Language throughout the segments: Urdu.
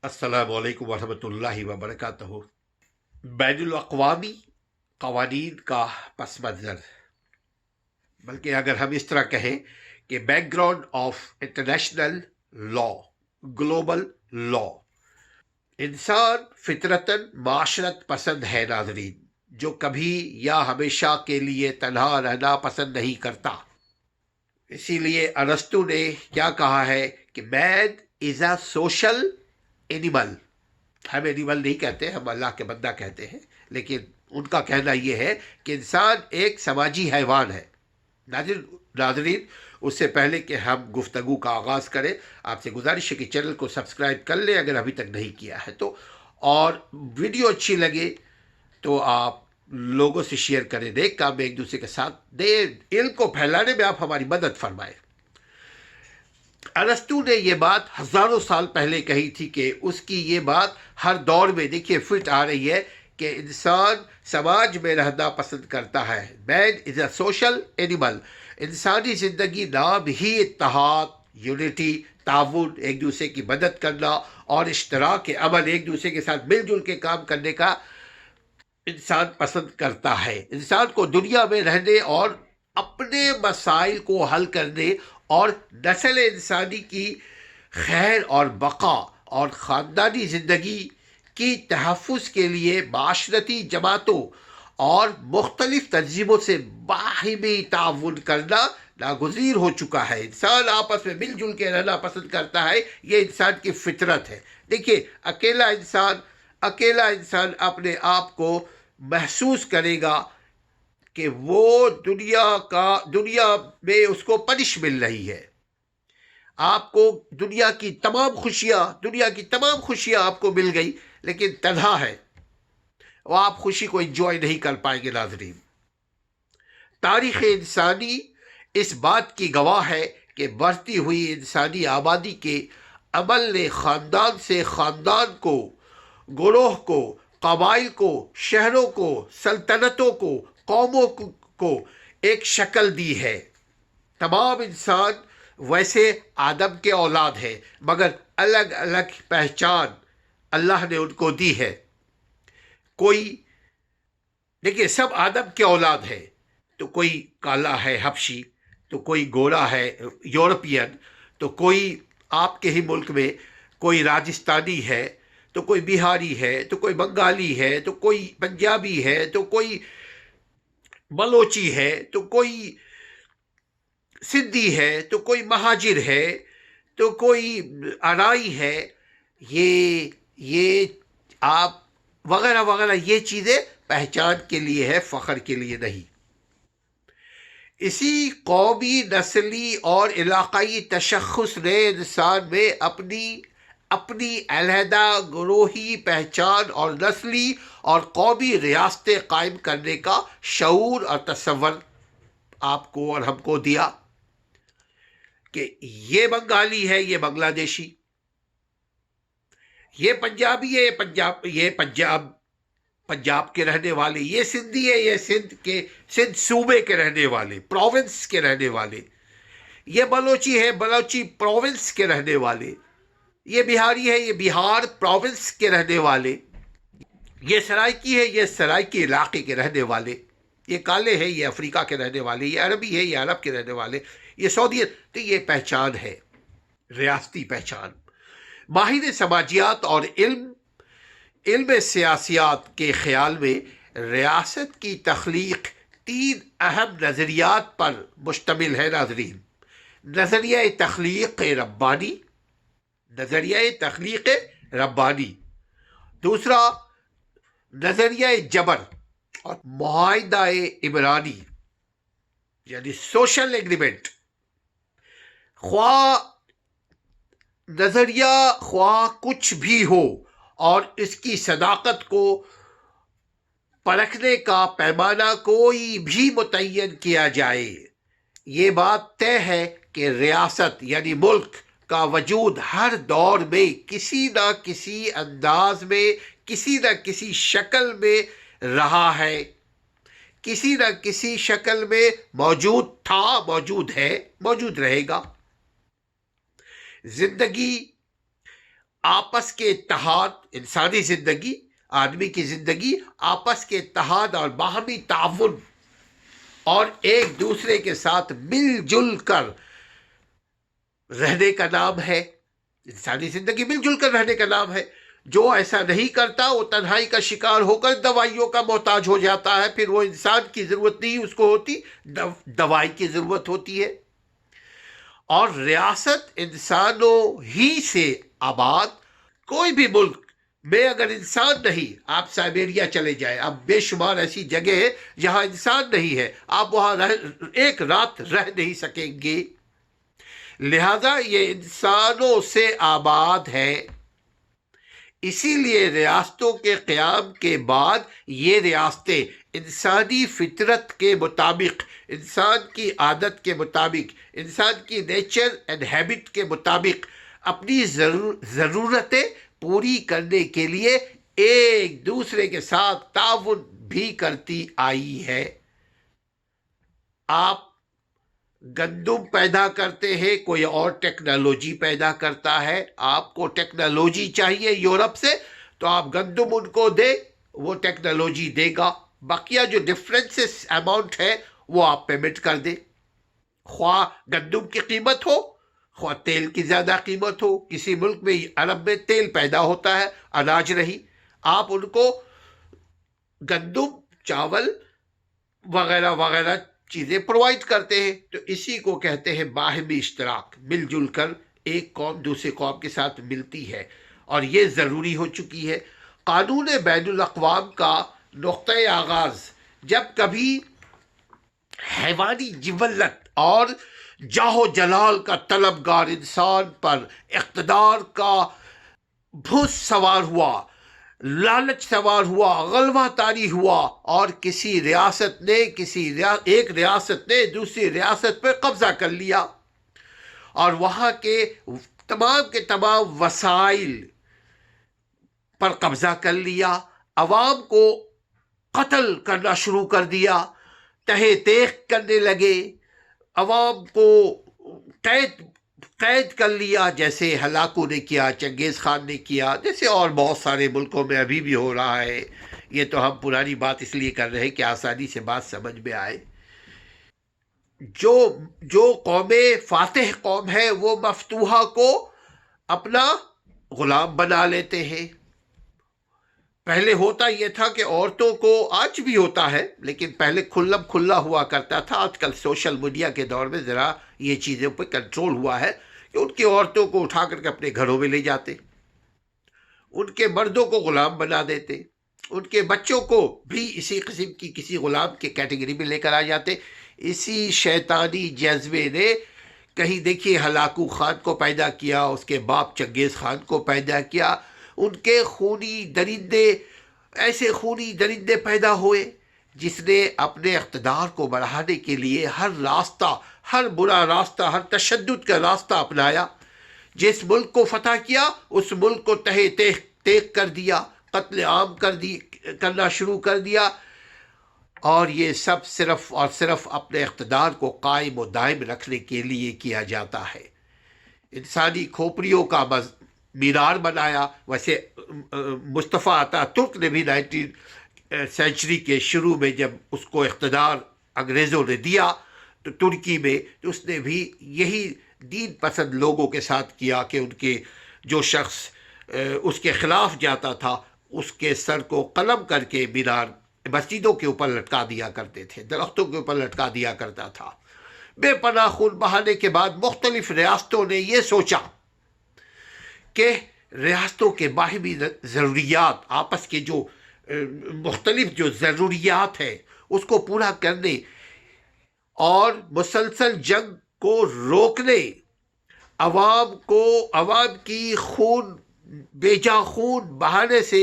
السلام علیکم ورحمۃ اللہ وبرکاتہ۔ بین الاقوامی قوانین کا پس منظر، بلکہ اگر ہم اس طرح کہیں کہ background of international law, global law. انسان فطرتاً معاشرت پسند ہے ناظرین، جو کبھی یا ہمیشہ کے لیے تنہا رہنا پسند نہیں کرتا۔ اسی لیے ارسطو نے کیا کہا ہے کہ مین از اے سوشل اینیمل۔ ہم اینیمل نہیں کہتے، ہم اللہ کے بندہ کہتے ہیں، لیکن ان کا کہنا یہ ہے کہ انسان ایک سماجی حیوان ہے۔ ناظرین، اس سے پہلے کہ ہم گفتگو کا آغاز کریں، آپ سے گزارش ہے کہ چینل کو سبسکرائب کر لیں اگر ابھی تک نہیں کیا ہے تو، اور ویڈیو اچھی لگے تو آپ لوگوں سے شیئر کریں، نیک کام میں ایک دوسرے کے ساتھ دیں، علم کو پھیلانے میں آپ ہماری مدد فرمائیں۔ ارسطو نے یہ بات ہزاروں سال پہلے کہی تھی کہ اس کی یہ بات ہر دور میں دیکھیے فٹ آ رہی ہے کہ انسان سماج میں رہنا پسند کرتا ہے۔ مین از اے سوشل اینیمل۔ انسانی زندگی نام ہی اتحاد، یونٹی، تعاون، ایک دوسرے کی مدد کرنا اور اشتراک عمل، ایک دوسرے کے ساتھ مل جل کے کام کرنے کا انسان پسند کرتا ہے۔ انسان کو دنیا میں رہنے اور اپنے مسائل کو حل کرنے اور نسل انسانی کی خیر اور بقا اور خاندانی زندگی کی تحفظ کے لیے معاشرتی جماعتوں اور مختلف تنظیموں سے باہمی تعاون کرنا ناگزیر ہو چکا ہے۔ انسان آپس میں مل جل کے رہنا پسند کرتا ہے، یہ انسان کی فطرت ہے۔ دیکھیے، اکیلا انسان اپنے آپ کو محسوس کرے گا کہ وہ دنیا میں اس کو پنش مل رہی ہے۔ آپ کو دنیا کی تمام خوشیاں آپ کو مل گئی، لیکن تنہا ہے، وہ آپ خوشی کو انجوائے نہیں کر پائیں گے۔ ناظرین، تاریخ انسانی اس بات کی گواہ ہے کہ بڑھتی ہوئی انسانی آبادی کے عمل نے خاندان سے خاندان کو، گروہ کو، قبائل کو، شہروں کو، سلطنتوں کو، قوموں کو ایک شکل دی ہے۔ تمام انسان ویسے آدم کے اولاد ہے، مگر الگ الگ پہچان اللہ نے ان کو دی ہے۔ دیکھیے، سب آدم کے اولاد ہے، تو کوئی کالا ہے حبشی، تو کوئی گورا ہے یورپین، تو کوئی آپ کے ہی ملک میں کوئی راجستانی ہے، تو کوئی بہاری ہے، تو کوئی بنگالی ہے، تو کوئی پنجابی ہے، تو کوئی بلوچی ہے، تو کوئی سندھی ہے، تو کوئی مہاجر ہے، تو کوئی ارائی ہے، یہ آپ وغیرہ وغیرہ، یہ چیزیں پہچان کے لیے ہے، فخر کے لیے نہیں۔ اسی قومی، نسلی اور علاقائی تشخص نے انسان میں اپنی علیحدہ گروہی پہچان اور نسلی اور قومی ریاستیں قائم کرنے کا شعور اور تصور آپ کو اور ہم کو دیا کہ یہ بنگالی ہے، یہ بنگلہ دیشی، یہ پنجابی ہے، یہ پنجاب کے رہنے والے، یہ سندھی ہے، یہ سندھ صوبے کے رہنے والے، پروونس کے رہنے والے، یہ بلوچی ہے، بلوچی پروونس کے رہنے والے، یہ بہاری ہے، یہ بہار پروونس کے رہنے والے، یہ سرائکی ہے، یہ سرائکی علاقے کے رہنے والے، یہ کالے ہیں، یہ افریقہ کے رہنے والے، یہ عربی ہے، یہ عرب کے رہنے والے، یہ سعودی۔ تو یہ پہچان ہے، ریاستی پہچان۔ ماہر سماجیات اور علم سیاسیات کے خیال میں ریاست کی تخلیق 3 اہم نظریات پر مشتمل ہے۔ ناظرین، نظریہ تخلیق ربانی، دوسرا نظریہ جبر اور معاہدہ عمرانی یعنی سوشل ایگریمنٹ۔ خواہ کچھ بھی ہو، اور اس کی صداقت کو پرکھنے کا پیمانہ کوئی بھی متعین کیا جائے، یہ بات طے ہے کہ ریاست یعنی ملک کا وجود ہر دور میں کسی نہ کسی انداز میں، کسی نہ کسی شکل میں رہا ہے، کسی نہ کسی شکل میں موجود تھا، موجود ہے، موجود رہے گا۔ زندگی آپس کے اتحاد، انسانی زندگی، آدمی کی زندگی آپس کے اتحاد اور باہمی تعاون اور ایک دوسرے کے ساتھ مل جل کر رہنے کا نام ہے۔ انسانی زندگی مل جل کر رہنے کا نام ہے۔ جو ایسا نہیں کرتا وہ تنہائی کا شکار ہو کر دوائیوں کا محتاج ہو جاتا ہے، پھر وہ انسان کی ضرورت نہیں اس کو ہوتی، دوائی کی ضرورت ہوتی ہے۔ اور ریاست انسانوں ہی سے آباد، کوئی بھی ملک میں اگر انسان نہیں، آپ سائبیریا چلے جائیں، اب بے شمار ایسی جگہ ہے جہاں انسان نہیں ہے، آپ وہاں ایک رات رہ نہیں سکیں گے۔ لہذا یہ انسانوں سے آباد ہے۔ اسی لیے ریاستوں کے قیام کے بعد یہ ریاستیں انسانی فطرت کے مطابق، انسان کی عادت کے مطابق، انسان کی نیچر اینڈ ہیبٹ کے مطابق اپنی ضرورتیں پوری کرنے کے لیے ایک دوسرے کے ساتھ تعاون بھی کرتی آئی ہے۔ آپ گندم پیدا کرتے ہیں، کوئی اور ٹیکنالوجی پیدا کرتا ہے، آپ کو ٹیکنالوجی چاہیے یورپ سے تو آپ گندم ان کو دے، وہ ٹیکنالوجی دے گا، بقیہ جو ڈفرینسز اماؤنٹ ہے وہ آپ پیمنٹ کر دیں، خواہ گندم کی قیمت ہو خواہ تیل کی زیادہ قیمت ہو۔ کسی ملک میں عرب میں تیل پیدا ہوتا ہے، اناج نہیں، آپ ان کو گندم، چاول وغیرہ وغیرہ چیزیں پرووائڈ کرتے ہیں۔ تو اسی کو کہتے ہیں باہمی اشتراک، مل جل کر ایک قوم دوسرے قوم کے ساتھ ملتی ہے، اور یہ ضروری ہو چکی ہے۔ قانون بین الاقوام کا نقطۂ آغاز جب کبھی حیوانی جبلت اور جاہ و جلال کا طلبگار انسان پر اقتدار کا بھوت سوار ہوا، لالچ سوار ہوا، غلبہ طاری ہوا، اور کسی ریاست نے ایک ریاست نے دوسری ریاست پہ قبضہ کر لیا اور وہاں کے تمام وسائل پر قبضہ کر لیا، عوام کو قتل کرنا شروع کر دیا، تہے تیغ کرنے لگے، عوام کو قید کر لیا، جیسے ہلاکو نے کیا، چنگیز خان نے کیا، جیسے اور بہت سارے ملکوں میں ابھی بھی ہو رہا ہے۔ یہ تو ہم پرانی بات اس لیے کر رہے ہیں کہ آسانی سے بات سمجھ میں آئے۔ جو قومیں فاتح قوم ہے وہ مفتوحہ کو اپنا غلام بنا لیتے ہیں۔ پہلے ہوتا یہ تھا کہ عورتوں کو، آج بھی ہوتا ہے لیکن پہلے کھلا ہوا کرتا تھا، آج کل سوشل میڈیا کے دور میں ذرا یہ چیزوں پہ کنٹرول ہوا ہے کہ ان کی عورتوں کو اٹھا کر کے اپنے گھروں میں لے جاتے، ان کے مردوں کو غلام بنا دیتے، ان کے بچوں کو بھی اسی قسم کی کسی غلام کے کیٹیگری میں لے کر آ جاتے۔ اسی شیطانی جذبے نے کہیں دیکھیے ہلاکو خان کو پیدا کیا، اس کے باپ چنگیز خان کو پیدا کیا، ان کے ایسے خونی درندے پیدا ہوئے جس نے اپنے اقتدار کو بڑھانے کے لیے ہر برا راستہ، ہر تشدد کا راستہ اپنایا۔ جس ملک کو فتح کیا اس ملک کو تہے تیغ کر دیا، قتل عام کرنا شروع کر دیا، اور یہ سب صرف اور صرف اپنے اقتدار کو قائم و دائم رکھنے کے لیے کیا جاتا ہے۔ انسانی کھوپڑیوں کا مینار بنایا۔ ویسے مصطفیٰ اتا ترک نے بھی 19 سینچری کے شروع میں جب اس کو اقتدار انگریزوں نے دیا تو ترکی میں، تو اس نے بھی یہی دین پسند لوگوں کے ساتھ کیا کہ ان کے جو شخص اس کے خلاف جاتا تھا اس کے سر کو قلم کر کے مینار مسجدوں کے اوپر لٹکا دیا کرتے تھے، درختوں کے اوپر لٹکا دیا کرتا تھا۔ بے پناہ خون بہانے کے بعد مختلف ریاستوں نے یہ سوچا کہ ریاستوں کے باہمی ضروریات، آپس کے جو مختلف جو ضروریات ہیں اس کو پورا کرنے اور مسلسل جنگ کو روکنے، عوام کی بیجا خون بہانے سے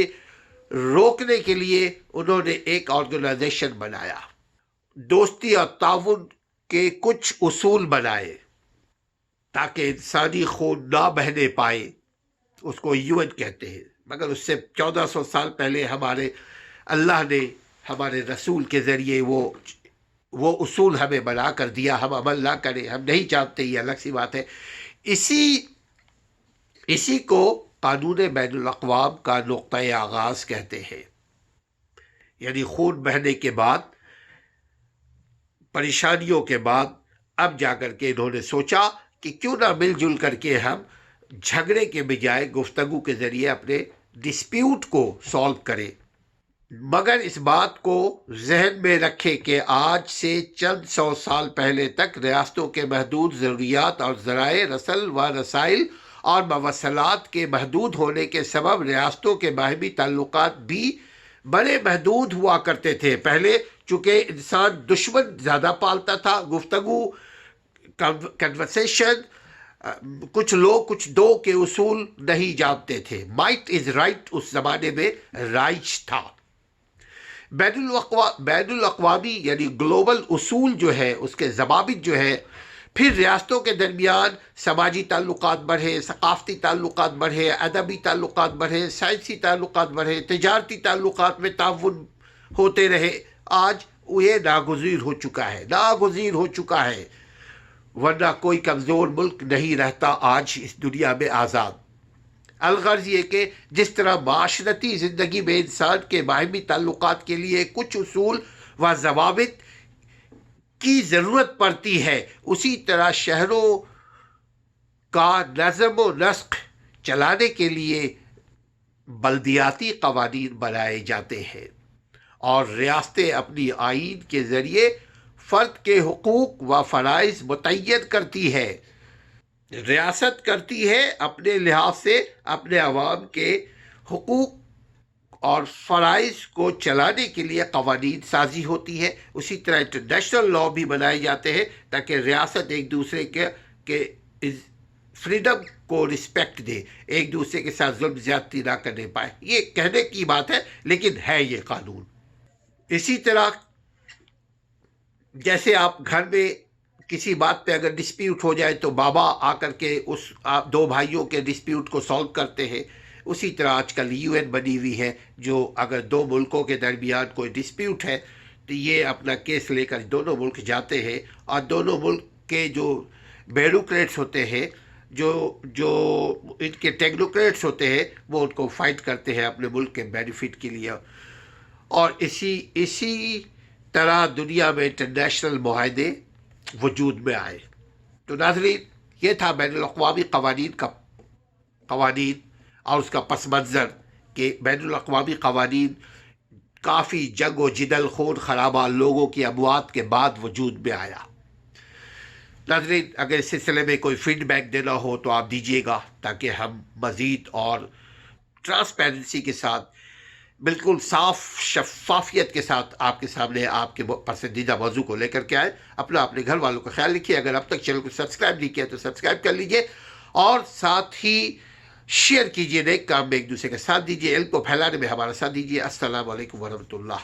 روکنے کے لیے انہوں نے ایک آرگنائزیشن بنایا، دوستی اور تعاون کے کچھ اصول بنائے تاکہ انسانی خون نہ بہنے پائے۔ اس کو UN کہتے ہیں، مگر اس سے 1400 سال پہلے اللہ نے ہمارے رسول کے ذریعے وہ اصول ہمیں بنا کر دیا، ہم عمل نہ کریں، ہم نہیں چاہتے، یہ الگ سی بات ہے۔ اسی کو قانون بین الاقوام کا نقطۂ آغاز کہتے ہیں۔ یعنی خون بہنے کے بعد، پریشانیوں کے بعد، اب جا کر کے انہوں نے سوچا کہ کیوں نہ مل جل کر کے ہم جھگڑے کے بجائے گفتگو کے ذریعے اپنے ڈسپیوٹ کو سالو کریں، مگر اس بات کو ذہن میں رکھے کہ آج سے چند سو سال پہلے تک ریاستوں کے محدود ضروریات اور ذرائع رسل و رسائل اور مواصلات کے محدود ہونے کے سبب ریاستوں کے باہمی تعلقات بھی بڑے محدود ہوا کرتے تھے۔ پہلے چونکہ انسان دشمن زیادہ پالتا تھا، گفتگو، کنورسیشن، کچھ لوگ کچھ دو کے اصول نہیں جانتے تھے۔ مائٹ از رائٹ اس زمانے میں رائج تھا۔ بین الاقوامی یعنی گلوبل اصول جو ہے، اس کے ضوابط جو ہے، پھر ریاستوں کے درمیان سماجی تعلقات بڑھے، ثقافتی تعلقات بڑھے، ادبی تعلقات بڑھے، سائنسی تعلقات بڑھے، تجارتی تعلقات میں تعاون ہوتے رہے۔ آج یہ ناگزیر ہو چکا ہے، ورنہ کوئی کمزور ملک نہیں رہتا آج اس دنیا میں آزاد۔ الغرض یہ کہ جس طرح معاشرتی زندگی میں انسان کے باہمی تعلقات کے لیے کچھ اصول و ضوابط کی ضرورت پڑتی ہے، اسی طرح شہروں کا نظم و نسق چلانے کے لیے بلدیاتی قوانین بنائے جاتے ہیں، اور ریاستیں اپنی آئین کے ذریعے فرد کے حقوق و فرائض متعین کرتی ہے۔ ریاست کرتی ہے اپنے لحاظ سے اپنے عوام کے حقوق اور فرائض کو چلانے کے لیے قوانین سازی ہوتی ہے۔ اسی طرح انٹرنیشنل لا بھی بنائے جاتے ہیں تاکہ ریاست ایک دوسرے کے فریڈم کو رسپیکٹ دے، ایک دوسرے کے ساتھ ظلم زیادتی نہ کرنے پائے۔ یہ کہنے کی بات ہے، لیکن ہے یہ قانون۔ اسی طرح جیسے آپ گھر میں کسی بات پہ اگر ڈسپیوٹ ہو جائے تو بابا آ کر کے اس دو بھائیوں کے ڈسپیوٹ کو سالو کرتے ہیں، اسی طرح آج کل UN بنی ہوئی ہے، جو اگر دو ملکوں کے درمیان کوئی ڈسپیوٹ ہے تو یہ اپنا کیس لے کر دونوں ملک جاتے ہیں، اور دونوں ملک کے جو بیوروکریٹس ہوتے ہیں، جو ان کے ٹیکنوکریٹس ہوتے ہیں، وہ ان کو فائٹ کرتے ہیں اپنے ملک کے بینیفٹ کے لیے، اور اسی طرح دنیا میں انٹرنیشنل معاہدے وجود میں آئے۔ تو ناظرین، یہ تھا بین الاقوامی قوانین اور اس کا پس منظر کہ بین الاقوامی قوانین کافی جنگ و جدل، خون خرابہ، لوگوں کی اموات کے بعد وجود میں آیا۔ ناظرین، اگر اس سلسلے میں کوئی فیڈ بیک دینا ہو تو آپ دیجیے گا، تاکہ ہم مزید اور ٹرانسپیرنسی کے ساتھ، بالکل صاف شفافیت کے ساتھ آپ کے سامنے آپ کے پسندیدہ موضوع کو لے کر کے آئے۔ اپنے گھر والوں کا خیال رکھیے۔ اگر اب تک چینل کو سبسکرائب نہیں کیا تو سبسکرائب کر لیجئے، اور ساتھ ہی شیئر کیجئے، نیک کام میں ایک دوسرے کا ساتھ دیجئے، علم کو پھیلانے میں ہمارا ساتھ دیجئے۔ السلام علیکم ورحمۃ اللہ۔